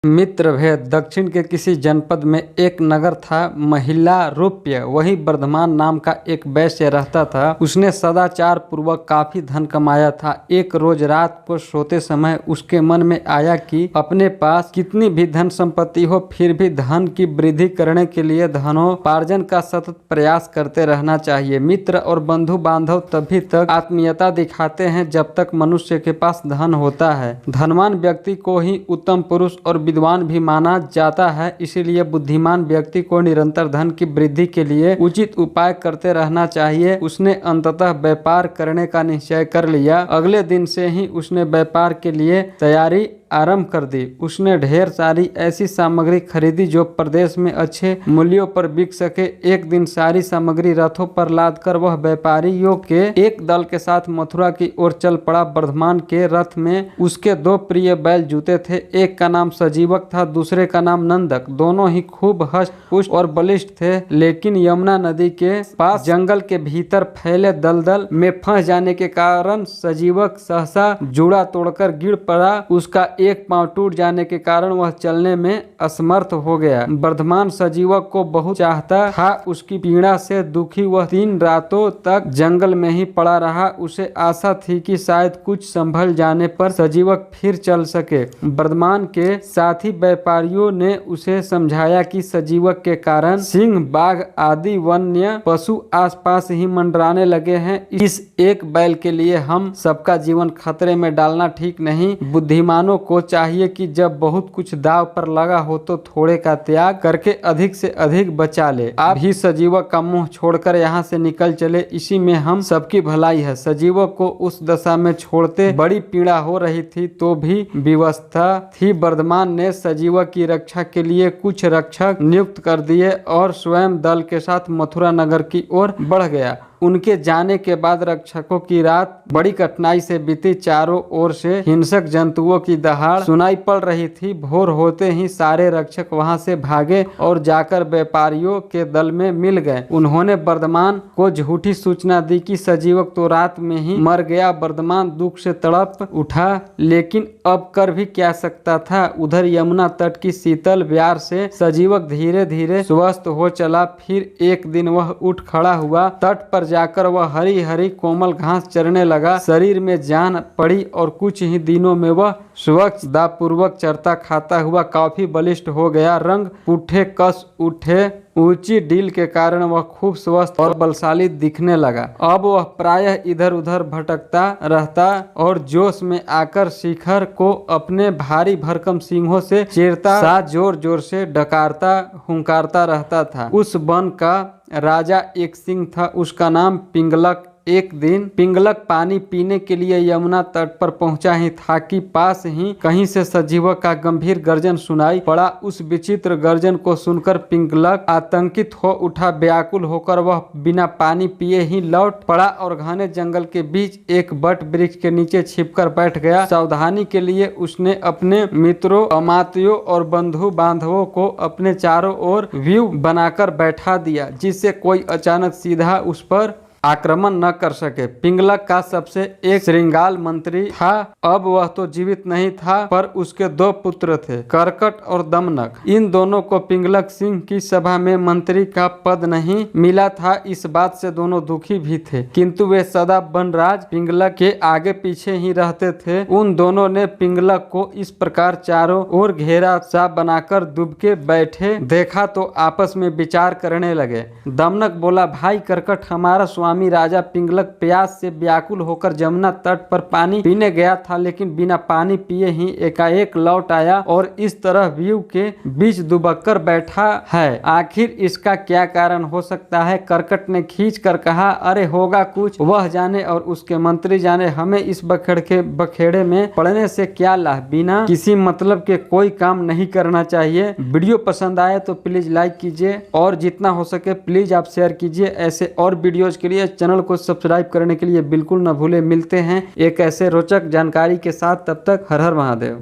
मित्र भेद। दक्षिण के किसी जनपद में एक नगर था, महिला रूप्य। वही वर्धमान नाम का एक वैश्य रहता था। उसने सदाचार पूर्वक काफी धन कमाया था। एक रोज रात को सोते समय उसके मन में आया कि अपने पास कितनी भी धन संपत्ति हो, फिर भी धन की वृद्धि करने के लिए धनोपार्जन का सतत प्रयास करते रहना चाहिए। मित्र और बंधु बांधव तभी तक आत्मीयता दिखाते हैं जब तक मनुष्य के पास धन होता है। धनवान व्यक्ति को ही उत्तम पुरुष और विद्वान भी माना जाता है। इसीलिए बुद्धिमान व्यक्ति को निरंतर धन की वृद्धि के लिए उचित उपाय करते रहना चाहिए। उसने अंततः व्यापार करने का निश्चय कर लिया। अगले दिन से ही उसने व्यापार के लिए तैयारी आरंभ कर दी। उसने ढेर सारी ऐसी सामग्री खरीदी जो प्रदेश में अच्छे मूल्यों पर बिक सके। एक दिन सारी सामग्री रथों पर लादकर वह व्यापारियों के एक दल के साथ मथुरा की ओर चल पड़ा। वर्धमान के रथ में उसके दो प्रिय बैल जुते थे। एक का नाम सजीवक था, दूसरे का नाम नंदक। दोनों ही खूब हष्ट पुष्ट और बलिष्ठ थे, लेकिन यमुना नदी के पास जंगल के भीतर फैले दलदल में फंस जाने के कारण सजीवक सहसा जुड़ा तोड़कर गिर पड़ा। उसका एक पांव टूट जाने के कारण वह चलने में असमर्थ हो गया। वर्धमान सजीवक को बहुत चाहता था। उसकी पीड़ा से दुखी वह 3 रातों तक जंगल में ही पड़ा रहा। उसे आशा थी कि शायद कुछ संभल जाने पर सजीवक फिर चल सके। वर्धमान के साथी व्यापारियों ने उसे समझाया कि सजीवक के कारण सिंह, बाघ आदि वन्य पशु आसपास ही मंडराने लगे हैं। इस एक बैल के लिए हम सबका जीवन खतरे में डालना ठीक नहीं। बुद्धिमानों को चाहिए कि जब बहुत कुछ दांव पर लगा हो तो थोड़े का त्याग करके अधिक से अधिक बचा ले। आप ही सजीवक का मुंह छोड़कर यहाँ से निकल चले, इसी में हम सबकी भलाई है। सजीवक को उस दशा में छोड़ते बड़ी पीड़ा हो रही थी तो भी व्यवस्था थी। वर्धमान ने सजीवक की रक्षा के लिए कुछ रक्षक नियुक्त कर दिए और स्वयं दल के साथ मथुरा नगर की ओर बढ़ गया। उनके जाने के बाद रक्षकों की रात बड़ी कठिनाई से बीती। चारों ओर से हिंसक जंतुओं की दहाड़ सुनाई पड़ रही थी। भोर होते ही सारे रक्षक वहां से भागे और जाकर व्यापारियों के दल में मिल गए। उन्होंने वर्धमान को झूठी सूचना दी कि सजीवक तो रात में ही मर गया। वर्धमान दुख से तड़प उठा, लेकिन अब कर भी क्या सकता था। उधर यमुना तट की शीतल ब्यार से सजीवक धीरे धीरे स्वस्थ हो चला। फिर एक दिन वह उठ खड़ा हुआ। तट पर जाकर वह हरी हरी कोमल घास चरने लगा। शरीर में जान पड़ी और कुछ ही दिनों में वह स्वच्छता पूर्वक चरता खाता हुआ काफी बलिष्ठ हो गया। रंग पुट्ठे कस उठे। ऊंची डील के कारण वह खूब स्वस्थ और बलशाली दिखने लगा। अब वह प्रायः इधर उधर भटकता रहता और जोश में आकर शिखर को अपने भारी भरकम सिंहों से चीरता, साथ जोर जोर से डकारता हुंकारता रहता था। उस वन का राजा एक सिंह था, उसका नाम पिंगलक। एक दिन पिंगलक पानी पीने के लिए यमुना तट पर पहुंचा ही था कि पास ही कहीं से सजीवक का गंभीर गर्जन सुनाई पड़ा। उस विचित्र गर्जन को सुनकर पिंगलक आतंकित हो उठा। व्याकुल होकर वह बिना पानी पिए ही लौट पड़ा और घने जंगल के बीच एक बट वृक्ष के नीचे छिपकर बैठ गया। सावधानी के लिए उसने अपने मित्रों, अमात्यों और बंधु बांधवों को अपने चारों ओर व्यू बनाकर बैठा दिया, जिससे कोई अचानक सीधा उस पर आक्रमण न कर सके। पिंगलक का सबसे एक श्रृंगाल मंत्री था। अब वह तो जीवित नहीं था, पर उसके 2 पुत्र थे, करकट और दमनक। इन दोनों को पिंगलक सिंह की सभा में मंत्री का पद नहीं मिला था। इस बात से दोनों दुखी भी थे, किंतु वे सदा वनराज पिंगलक के आगे पीछे ही रहते थे। उन दोनों ने पिंगलक को इस प्रकार चारों ओर घेरा सा बनाकर दुबके बैठे देखा तो आपस में विचार करने लगे। दमनक बोला, भाई करकट, हमारा स्वामी राजा पिंगलक प्यास से व्याकुल होकर जमुना तट पर पानी पीने गया था, लेकिन बिना पानी पिए ही एकाएक लौट आया और इस तरह व्यू के बीच दुबककर बैठा है। आखिर इसका क्या कारण हो सकता है? करकट ने खींच कर कहा, अरे होगा कुछ, वह जाने और उसके मंत्री जाने। हमें इस बखेड़े में पड़ने से क्या लाभ। बिना किसी मतलब के कोई काम नहीं करना चाहिए। वीडियो पसंद आए तो प्लीज लाइक कीजिए और जितना हो सके प्लीज आप शेयर कीजिए। ऐसे और वीडियोज के लिए चैनल को सब्सक्राइब करने के लिए बिल्कुल न भूले। मिलते हैं एक ऐसे रोचक जानकारी के साथ, तब तक हर हर महादेव।